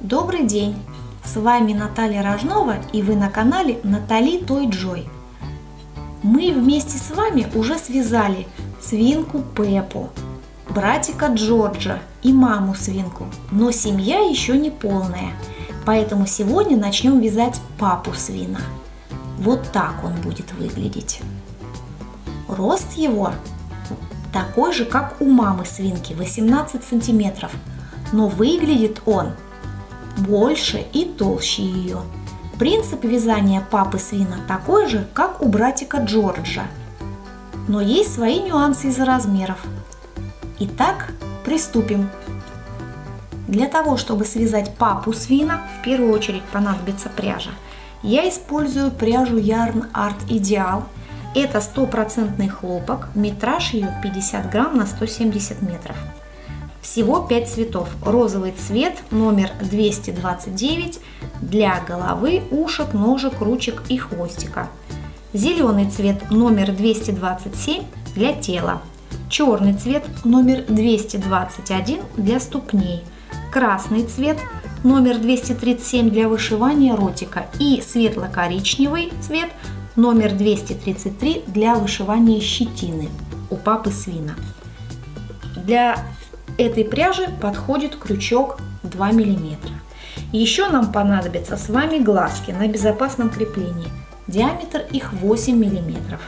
Добрый день! С вами Наталья Рожнова, и вы на канале Натали Той Джой. Мы вместе с вами уже связали свинку Пеппу, братика Джорджа и маму свинку, но семья еще не полная, поэтому сегодня начнем вязать папу свина. Вот так он будет выглядеть. Рост его такой же, как у мамы свинки, 18 сантиметров, но выглядит он больше и толще ее. Принцип вязания папы свина такой же, как у братика Джорджа, но есть свои нюансы из-за размеров. Итак, приступим. Для того, чтобы связать папу свина, в первую очередь понадобится пряжа. Я использую пряжу Yarn Art Ideal. Это 100% хлопок, метраж ее 50 грамм на 170 метров. Всего 5 цветов. Розовый цвет номер 229 для головы, ушек, ножек, ручек и хвостика. Зеленый цвет номер 227 для тела. Черный цвет номер 221 для ступней. Красный цвет номер 237 для вышивания ротика. И светло-коричневый цвет номер 233 для вышивания щетины у папы свина. Для этой пряжи подходит крючок 2 мм. Еще нам понадобятся с вами глазки на безопасном креплении. Диаметр их 8 мм.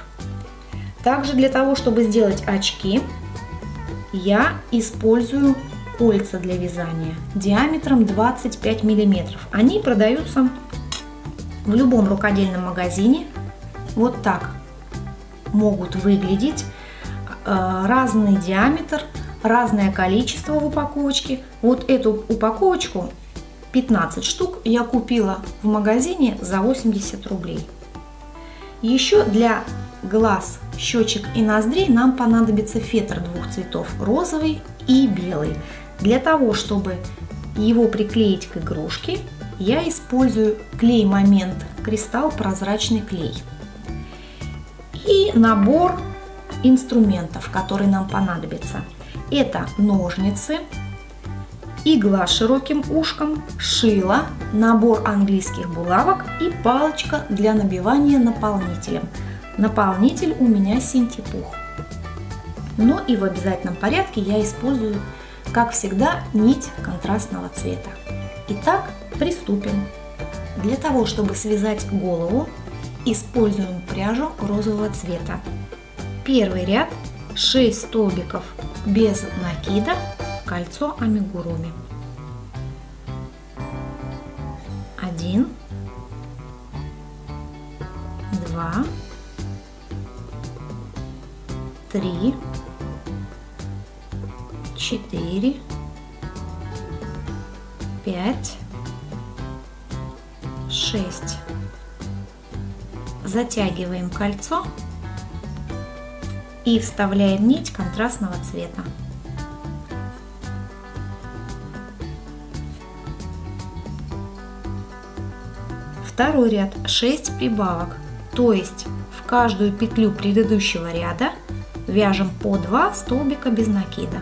Также для того, чтобы сделать очки, я использую кольца для вязания диаметром 25 мм. Они продаются в любом рукодельном магазине. Вот так могут выглядеть. Разный диаметр, разное количество в упаковочке. Вот эту упаковочку 15 штук я купила в магазине за 80 рублей. Еще для глаз, щечек и ноздрей нам понадобится фетр двух цветов, розовый и белый. Для того, чтобы его приклеить к игрушке, я использую клей Момент Кристалл прозрачный клей. И набор инструментов, которые нам понадобятся. Это ножницы, игла с широким ушком, шило, набор английских булавок и палочка для набивания наполнителем. Наполнитель у меня синтепух. Но и в обязательном порядке я использую, как всегда, нить контрастного цвета. Итак, приступим. Для того, чтобы связать голову, используем пряжу розового цвета. Первый ряд 6 столбиков без накида, кольцо амигуруми. 1, 2, 3, 4, 5, 6. Затягиваем кольцо и вставляем нить контрастного цвета. Второй ряд 6 прибавок, то есть в каждую петлю предыдущего ряда вяжем по 2 столбика без накида.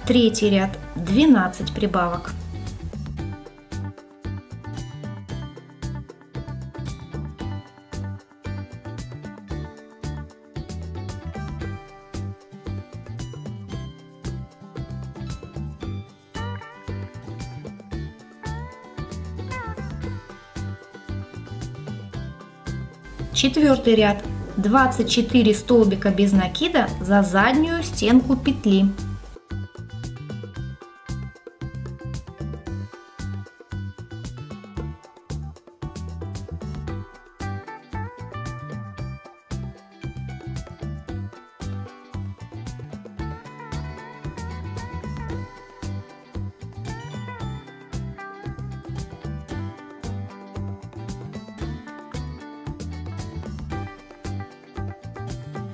Третий ряд 12 прибавок. Четвертый ряд 24 столбика без накида за заднюю стенку петли.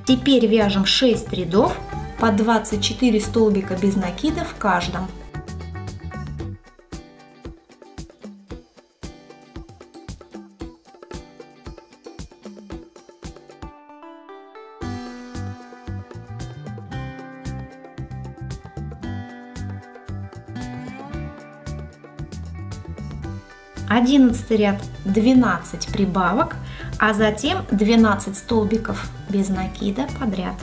Теперь вяжем 6 рядов по 24 столбика без накида в каждом. 11 ряд 12 прибавок, а затем 12 столбиков без накида подряд.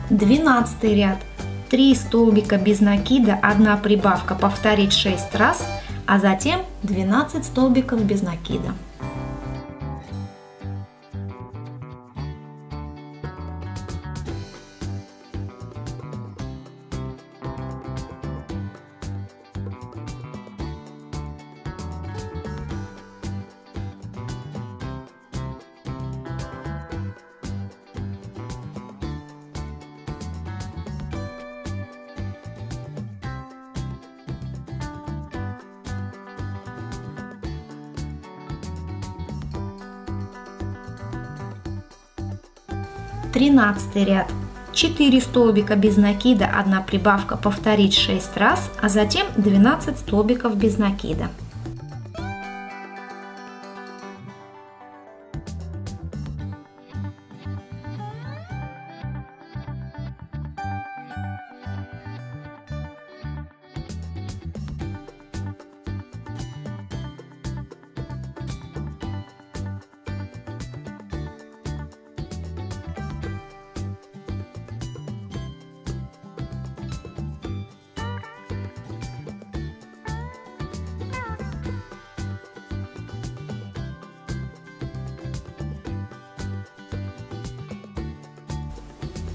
Двенадцатый ряд 3 столбика без накида, 1 прибавка, повторить 6 раз, а затем 12 столбиков без накида. Тринадцатый ряд 4 столбика без накида, 1 прибавка, повторить 6 раз, а затем 12 столбиков без накида.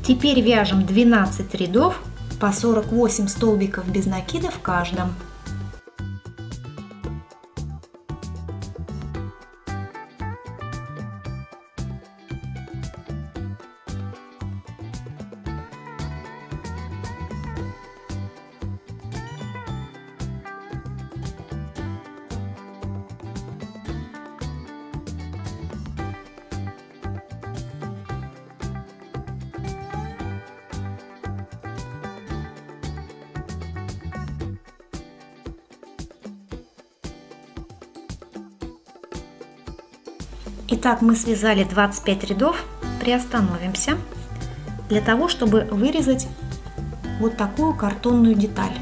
Теперь вяжем 12 рядов по 48 столбиков без накида в каждом. Итак, мы связали 25 рядов, приостановимся для того, чтобы вырезать вот такую картонную деталь.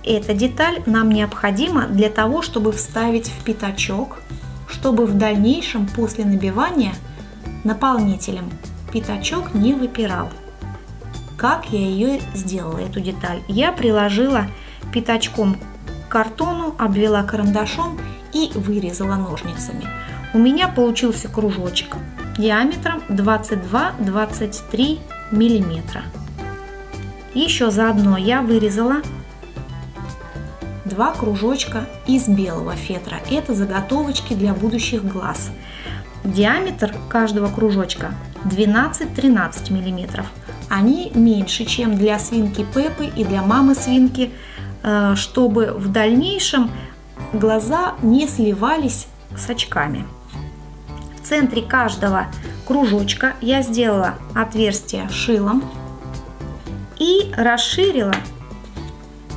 Эта деталь нам необходима для того, чтобы вставить в пятачок, чтобы в дальнейшем после набивания наполнителем пятачок не выпирал. Как я ее сделала, эту деталь? Я приложила пятачком к картону, обвела карандашом и вырезала ножницами. У меня получился кружочек диаметром 22-23 миллиметра. Еще заодно я вырезала 2 кружочка из белого фетра. Это заготовочки для будущих глаз. Диаметр каждого кружочка 12-13 миллиметров. Они меньше, чем для свинки Пеппы и для мамы свинки, чтобы в дальнейшем глаза не сливались с очками. В центре каждого кружочка я сделала отверстие шилом и расширила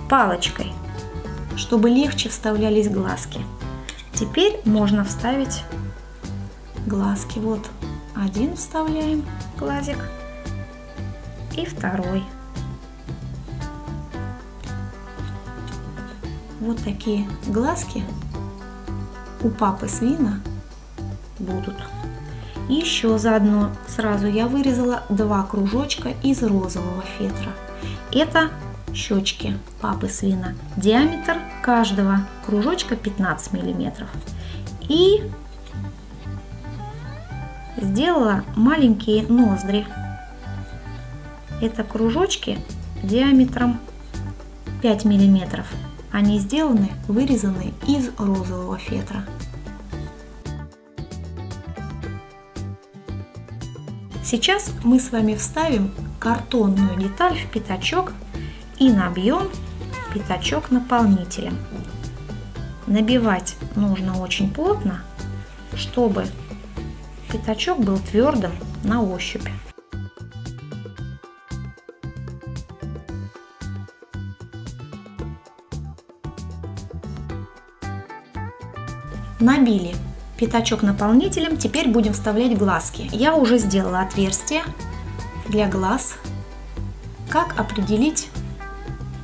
палочкой, чтобы легче вставлялись глазки. Теперь можно вставить глазки. Вот один вставляем глазик и второй. Вот такие глазки у папы свина будут. Еще заодно сразу я вырезала 2 кружочка из розового фетра. Это щечки папы свина. Диаметр каждого кружочка 15 миллиметров. И сделала маленькие ноздри. Это кружочки диаметром 5 миллиметров. Они сделаны, вырезаны из розового фетра. Сейчас мы с вами вставим картонную деталь в пятачок и набьем пятачок наполнителем. Набивать нужно очень плотно, чтобы пятачок был твердым на ощупь. Набили пятачок наполнителем, теперь будем вставлять глазки. Я уже сделала отверстие для глаз. Как определить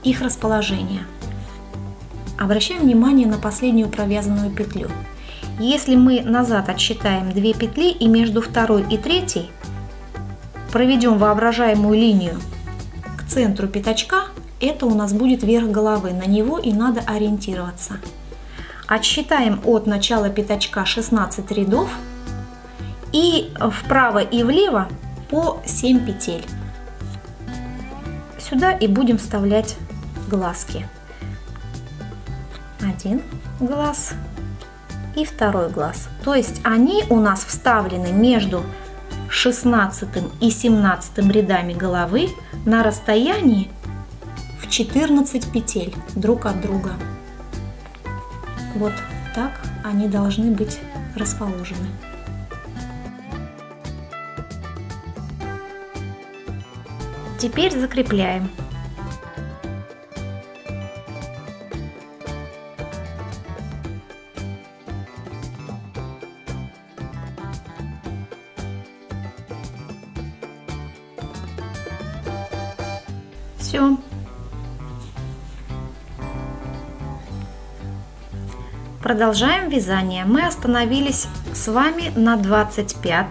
их расположение? Обращаем внимание на последнюю провязанную петлю. Если мы назад отсчитаем 2 петли и между второй и третьей проведем воображаемую линию к центру пятачка, это у нас будет верх головы, на него и надо ориентироваться. Отсчитаем от начала пятачка 16 рядов и вправо и влево по 7 петель. Сюда и будем вставлять глазки. Один глаз и второй глаз. То есть они у нас вставлены между 16 и 17 рядами головы на расстоянии в 14 петель друг от друга. Вот так они должны быть расположены. Теперь закрепляем. Все. Продолжаем вязание. Мы остановились с вами на 25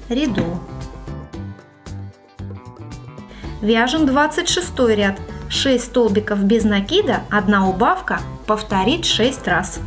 ряду. Вяжем 26 ряд. 6 столбиков без накида, 1 убавка, повторить 6 раз.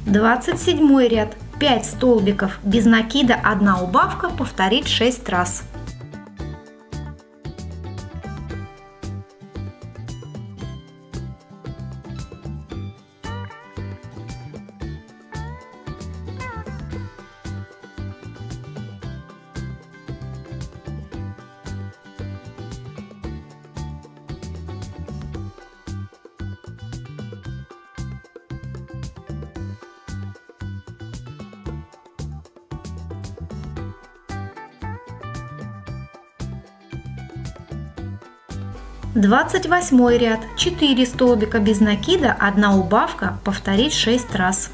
Двадцать 27 ряд. 5 столбиков без накида, 1 убавка, повторить 6 раз. Двадцать 28 ряд. 4 столбика без накида, 1 убавка, повторить 6 раз.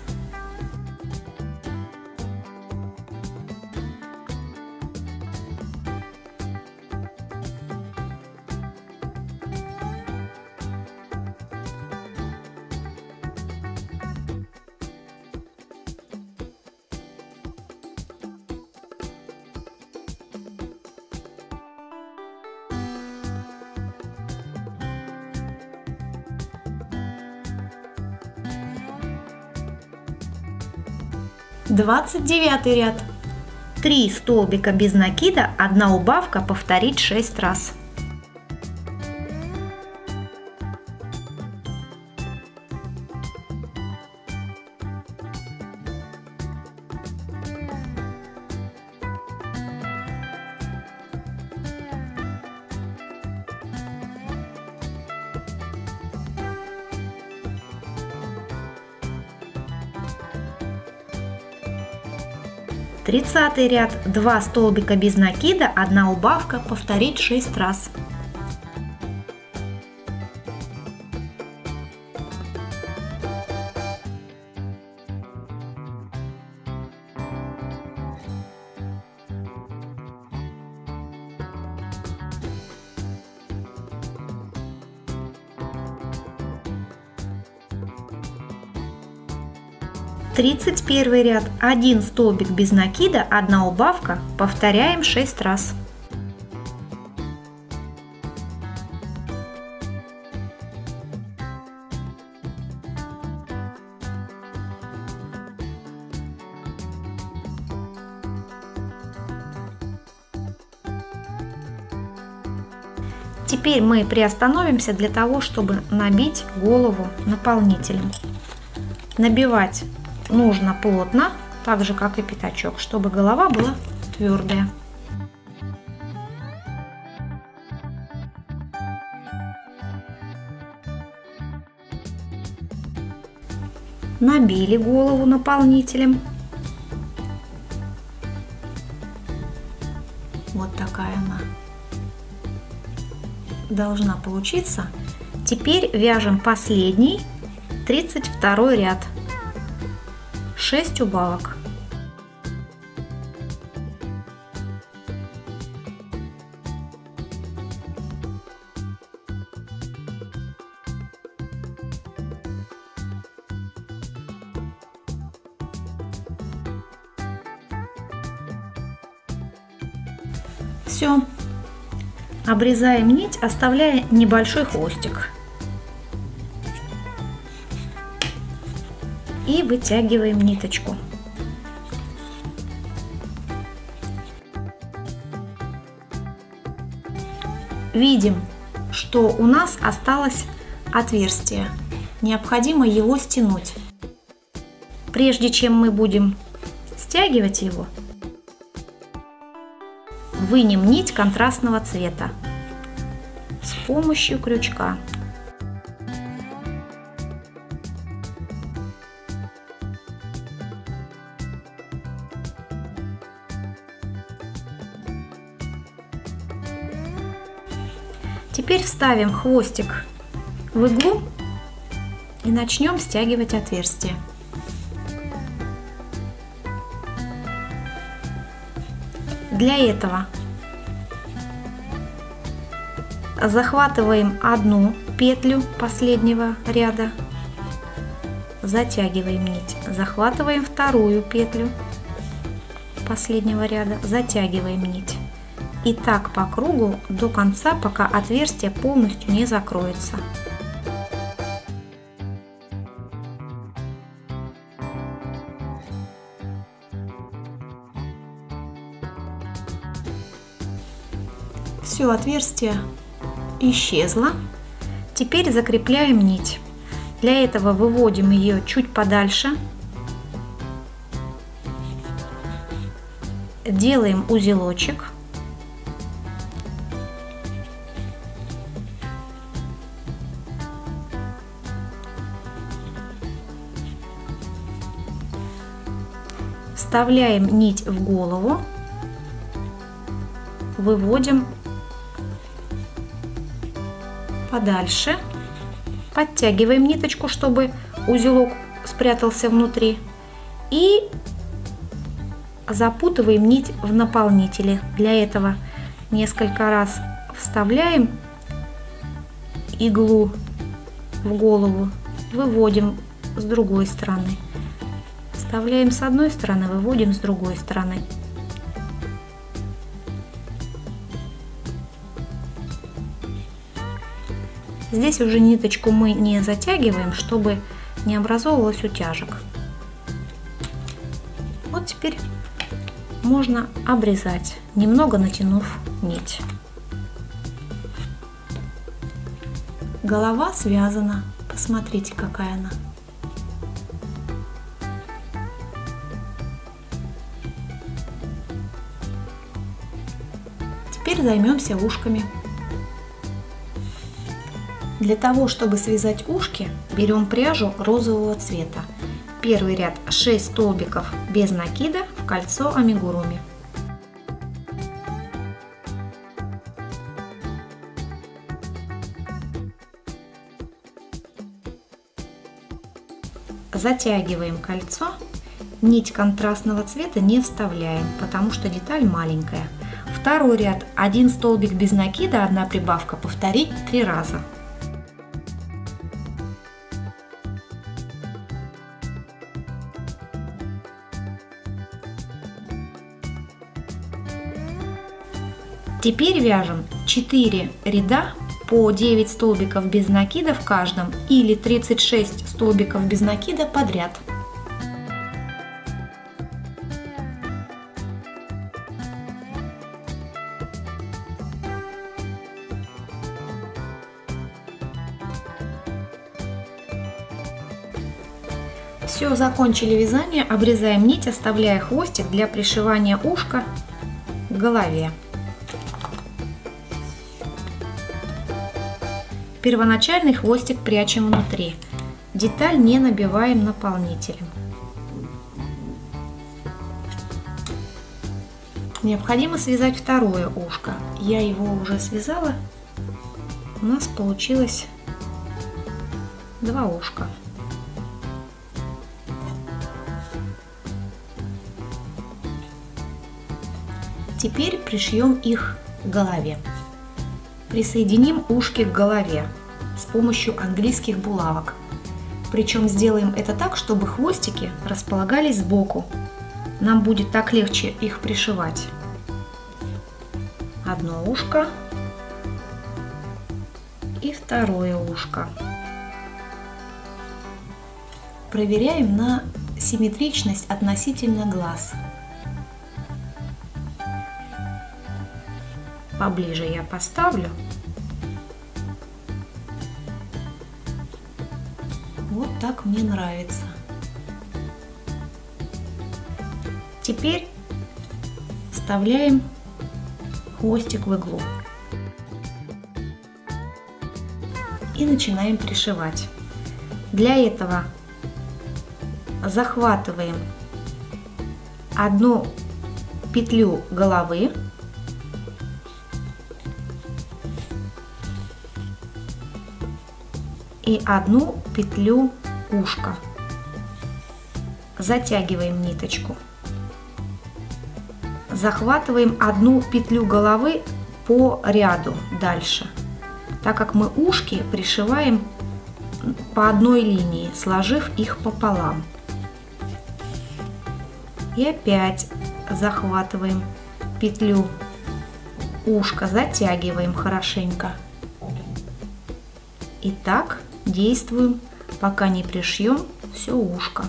Двадцать 29 ряд. 3 столбика без накида, 1 убавка, повторить 6 раз. Тридцатый ряд. 2 столбика без накида, 1 убавка, повторить 6 раз. Тридцать 31 ряд. 1 столбик без накида, 1 убавка, повторяем 6 раз. Теперь мы приостановимся для того, чтобы набить голову наполнителем. Набивать нужно плотно, так же как и пятачок, чтобы голова была твердая. Набили голову наполнителем. Вот такая она должна получиться. Теперь вяжем последний 32 ряд, 6 убавок. Все. Обрезаем нить, оставляя небольшой хвостик. И вытягиваем ниточку. Видим, что у нас осталось отверстие. Необходимо его стянуть. Прежде чем мы будем стягивать его, вынем нить контрастного цвета с помощью крючка. Теперь вставим хвостик в иглу и начнем стягивать отверстие. Для этого захватываем одну петлю последнего ряда, затягиваем нить, захватываем вторую петлю последнего ряда, затягиваем нить. И так по кругу до конца, пока отверстие полностью не закроется. Все, отверстие исчезло. Теперь закрепляем нить. Для этого выводим ее чуть подальше. Делаем узелочек. Вставляем нить в голову. Выводим подальше, подтягиваем ниточку, чтобы узелок спрятался внутри, и запутываем нить в наполнителе. Для этого несколько раз вставляем иглу в голову, выводим с другой стороны, вставляем с одной стороны, выводим с другой стороны. Здесь уже ниточку мы не затягиваем, чтобы не образовывалось утяжек. Вот теперь можно обрезать, немного натянув нить. Голова связана. Посмотрите, какая она. Теперь займемся ушками. Для того, чтобы связать ушки, берем пряжу розового цвета. Первый ряд 6 столбиков без накида в кольцо амигуруми. Затягиваем кольцо. Нить контрастного цвета не вставляем, потому что деталь маленькая. Второй ряд 1 столбик без накида, 1 прибавка, повторить 3 раза. Теперь вяжем 4 ряда по 9 столбиков без накида в каждом или 36 столбиков без накида подряд. Все, закончили вязание, обрезаем нить, оставляя хвостик для пришивания ушка к голове. Первоначальный хвостик прячем внутри. Деталь не набиваем наполнителем. Необходимо связать второе ушко. Я его уже связала. У нас получилось 2 ушка. Теперь пришьем их к голове. Присоединим ушки к голове с помощью английских булавок. Причем сделаем это так, чтобы хвостики располагались сбоку. Нам будет так легче их пришивать. Одно ушко и второе ушко. Проверяем на симметричность относительно глаз. Поближе я поставлю. Вот так мне нравится. Теперь вставляем хвостик в иглу и начинаем пришивать. Для этого захватываем одну петлю головы и одну петлю ушка. Затягиваем ниточку. Захватываем одну петлю головы по ряду дальше, так как мы ушки пришиваем по одной линии, сложив их пополам. И опять захватываем петлю ушка, затягиваем хорошенько. И так действуем, пока не пришьем все ушко.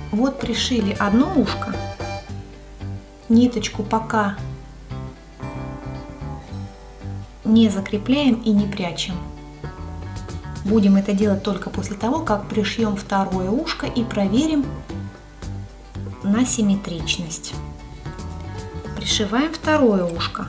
Вот пришили одно ушко, ниточку пока не закрепляем и не прячем. Будем это делать только после того, как пришьем второе ушко и проверим на симметричность. Пришиваем второе ушко.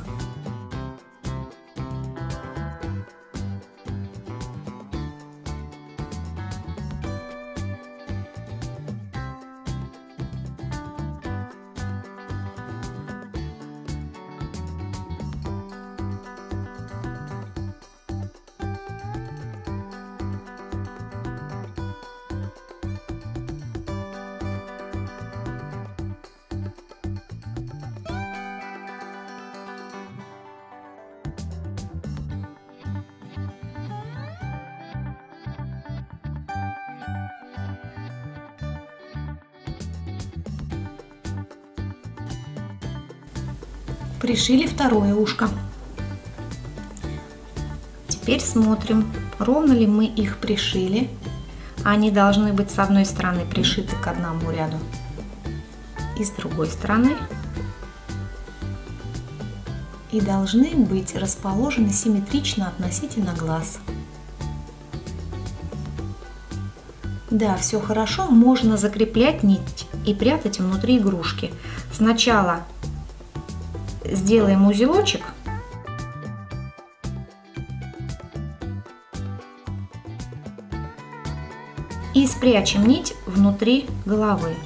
Пришили второе ушко. Теперь смотрим, ровно ли мы их пришили. Они должны быть с одной стороны пришиты к одному ряду и с другой стороны. И должны быть расположены симметрично относительно глаз. Да, все хорошо, можно закреплять нить и прятать внутри игрушки. Сначала сделаем узелочек и спрячем нить внутри головы.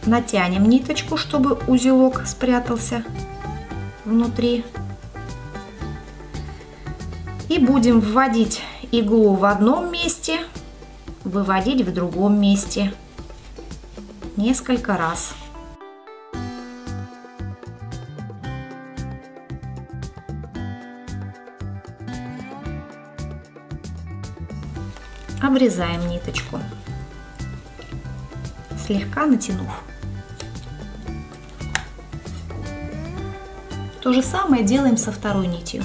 натянем ниточку, чтобы узелок спрятался внутри. И будем вводить иглу в одном месте, выводить в другом месте несколько раз. Обрезаем ниточку, слегка натянув. То же самое делаем со второй нитью.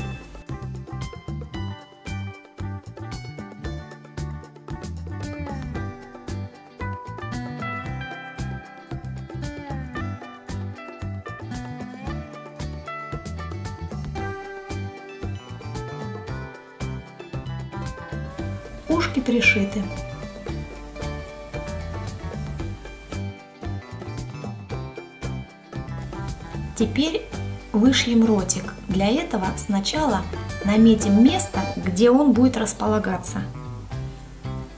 Ушки пришиты. Теперь вышьем ротик. Для этого сначала наметим место, где он будет располагаться.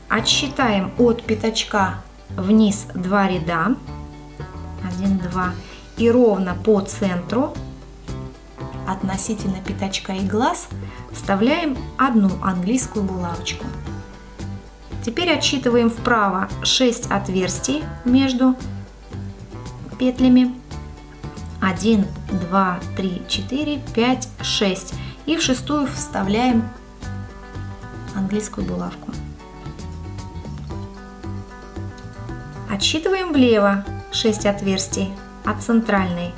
Отсчитаем от пятачка вниз 2 ряда. 1, 2. И ровно по центру относительно пятачка и глаз вставляем одну английскую булавочку. Теперь отсчитываем вправо 6 отверстий между петлями. 1, 2, 3, 4, 5, 6. И в шестую вставляем английскую булавку. Отсчитываем влево 6 отверстий от центральной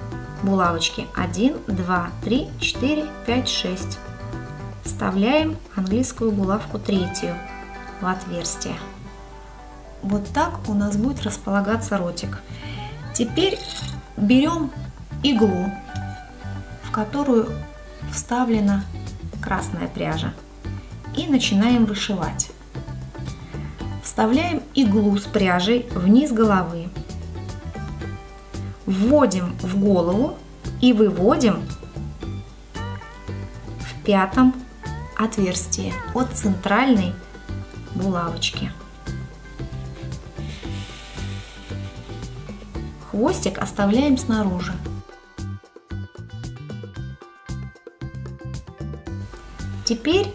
булавочки. 1, 2, 3, 4, 5, 6. Вставляем английскую булавку третью в отверстие. Вот так у нас будет располагаться ротик. Теперь берем иглу, в которую вставлена красная пряжа, и начинаем вышивать. Вставляем иглу с пряжей вниз головы, вводим в голову и выводим в пятом отверстии от центральной булавочки. Хвостик оставляем снаружи. Теперь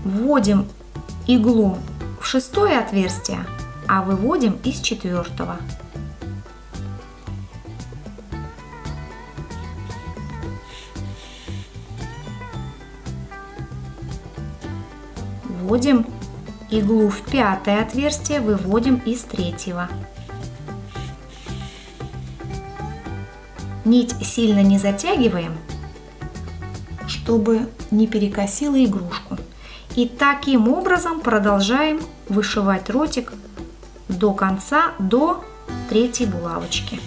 вводим иглу в шестое отверстие, а выводим из четвертого. Вводим иглу в пятое отверстие, выводим из третьего. Нить сильно не затягиваем, чтобы не перекосило игрушку. И таким образом продолжаем вышивать ротик до конца, до третьей булавочки.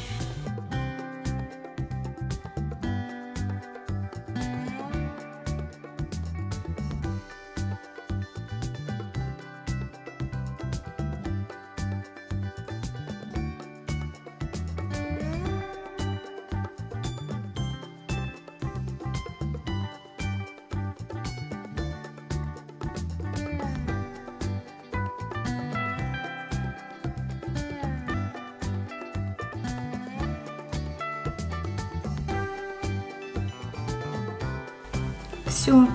Все.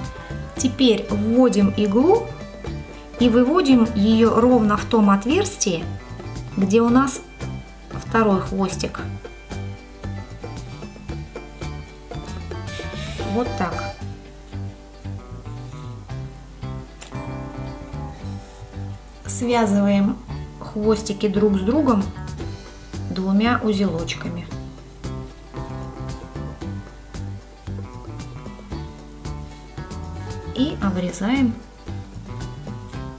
Теперь вводим иглу и выводим ее ровно в том отверстии, где у нас второй хвостик. Вот так. Связываем хвостики друг с другом двумя узелочками. И обрезаем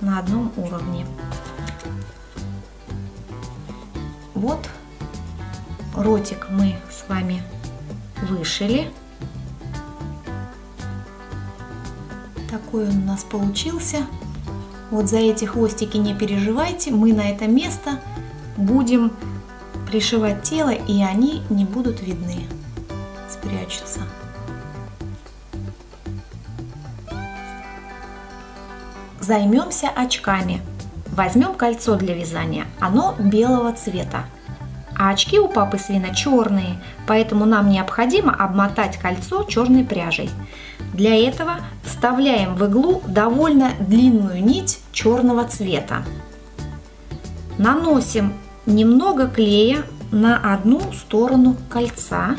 на одном уровне. Вот ротик мы с вами вышили. Такой он у нас получился. Вот за эти хвостики не переживайте, мы на это место будем пришивать тело, и они не будут видны, спрячутся. Займемся очками. Возьмем кольцо для вязания, оно белого цвета. А очки у папы свина черные, поэтому нам необходимо обмотать кольцо черной пряжей. Для этого вставляем в иглу довольно длинную нить черного цвета. Наносим немного клея на одну сторону кольца.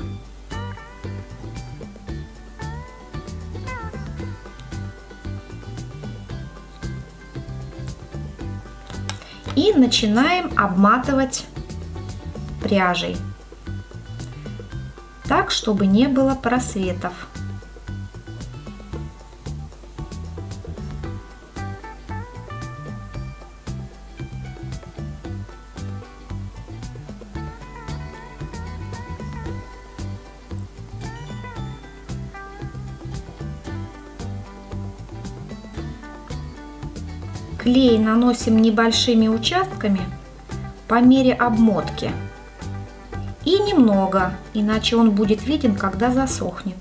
И начинаем обматывать пряжей, так, чтобы не было просветов. Клей наносим небольшими участками по мере обмотки. И немного, иначе он будет виден, когда засохнет.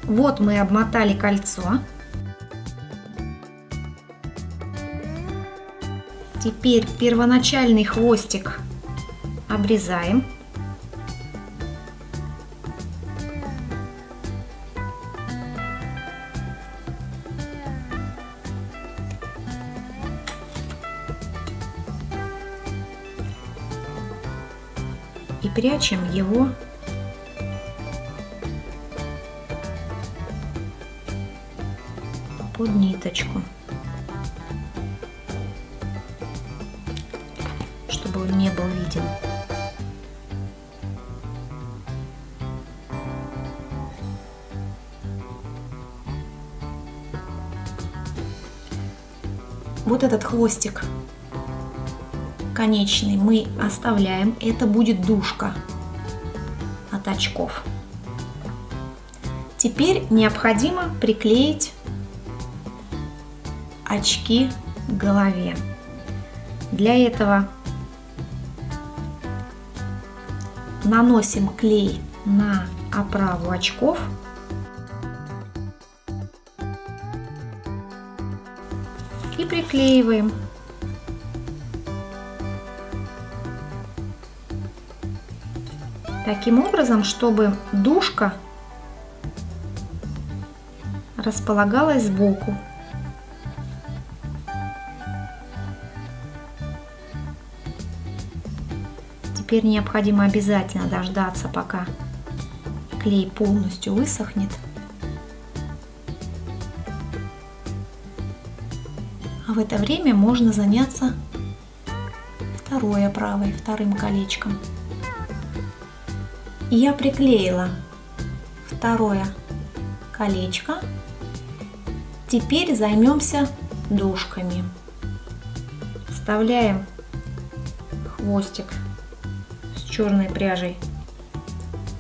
Вот мы обмотали кольцо. Теперь первоначальный хвостик обрезаем. И прячем его под ниточку, чтобы он не был виден. Вот этот хвостик конечный мы оставляем. Это будет дужка от очков. Теперь необходимо приклеить очки к голове. Для этого наносим клей на оправу очков и приклеиваем. Таким образом, чтобы дужка располагалась сбоку. Теперь необходимо обязательно дождаться, пока клей полностью высохнет. А в это время можно заняться второй оправой, вторым колечком. Я приклеила второе колечко. Теперь займемся дужками. Вставляем хвостик с черной пряжей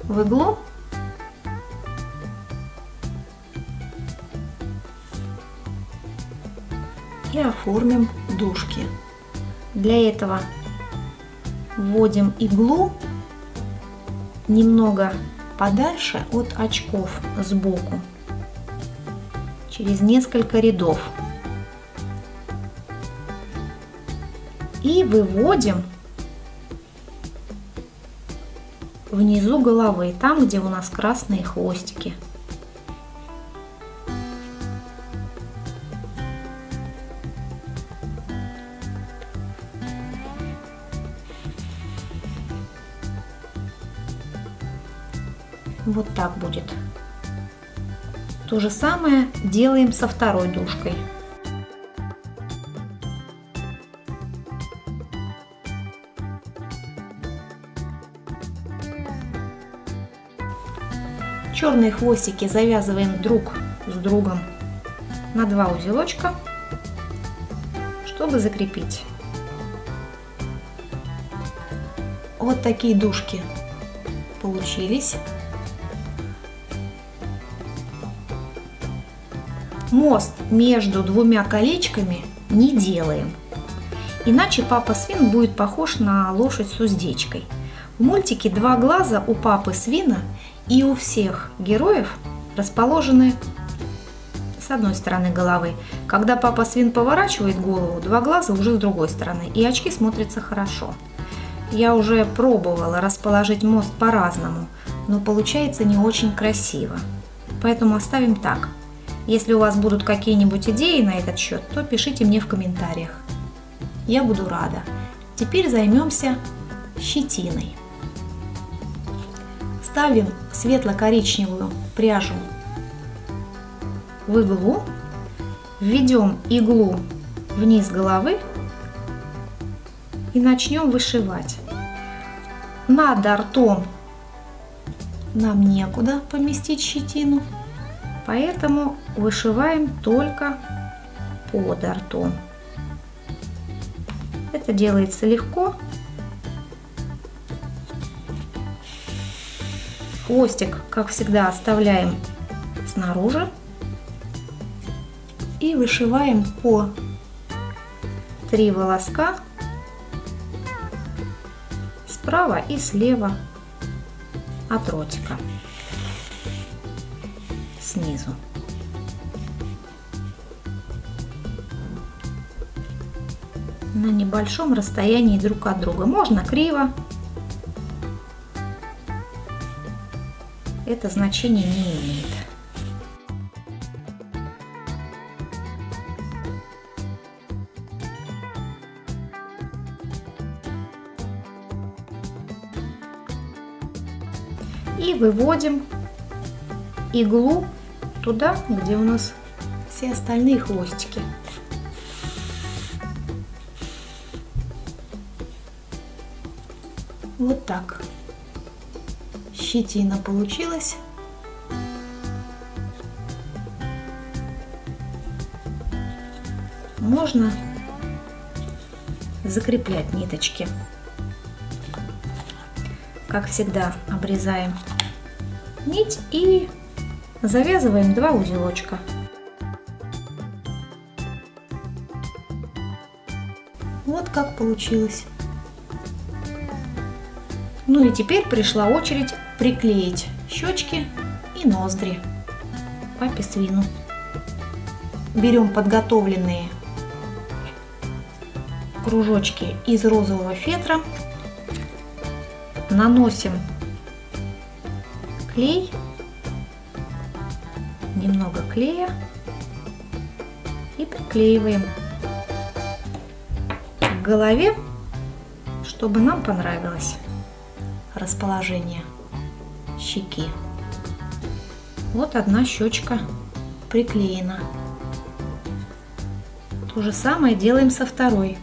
в иглу. И оформим дужки. Для этого вводим иглу немного подальше от очков сбоку, через несколько рядов. И выводим внизу головы, там, где у нас красные хвостики. Вот так будет. То же самое делаем со второй дужкой. Черные хвостики завязываем друг с другом на 2 узелочка, чтобы закрепить. Вот такие дужки получились. Мост между 2 колечками не делаем. Иначе папа свин будет похож на лошадь с уздечкой. В мультике два глаза у папы свина и у всех героев расположены с одной стороны головы. Когда папа свин поворачивает голову, два глаза уже с другой стороны, и очки смотрятся хорошо. Я уже пробовала расположить мост по-разному, но получается не очень красиво. Поэтому оставим так. Если у вас будут какие-нибудь идеи на этот счет, то пишите мне в комментариях. Я буду рада. Теперь займемся щетиной. Ставим светло-коричневую пряжу в иглу, введем иглу вниз головы и начнем вышивать. Над ртом нам некуда поместить щетину, поэтому вышиваем только под ртом. Это делается легко. Хвостик, как всегда, оставляем снаружи и вышиваем по 3 волоска справа и слева от ротика снизу. На небольшом расстоянии друг от друга. Можно криво. Это значение не имеет. И выводим иглу туда, где у нас все остальные хвостики. Вот так. Щетина получилась. Можно закреплять ниточки. Как всегда, обрезаем нить и завязываем 2 узелочка. Вот как получилось. Ну и теперь пришла очередь приклеить щечки и ноздри папе свину. Берем подготовленные кружочки из розового фетра, наносим клей, немного клея и приклеиваем к голове, чтобы нам понравилось расположение щеки. Вот одна щечка приклеена. То же самое делаем со второй.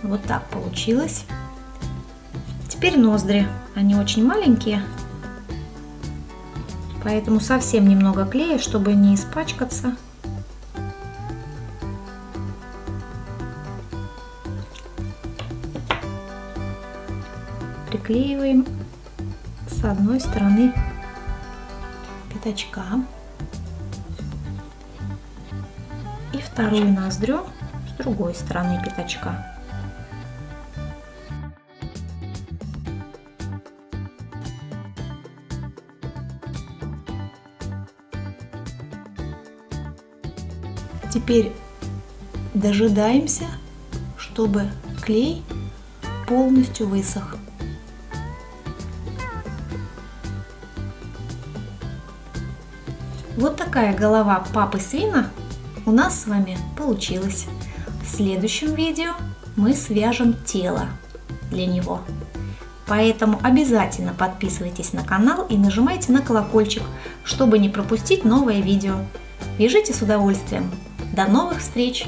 Вот так получилось. Теперь ноздри. Они очень маленькие, поэтому совсем немного клея, чтобы не испачкаться. Приклеиваем с одной стороны пятачка и вторую ноздрю с другой стороны пятачка. Теперь дожидаемся, чтобы клей полностью высох. Вот такая голова папы свина у нас с вами получилась. В следующем видео мы свяжем тело для него. Поэтому обязательно подписывайтесь на канал и нажимайте на колокольчик, чтобы не пропустить новое видео. Вяжите с удовольствием. До новых встреч!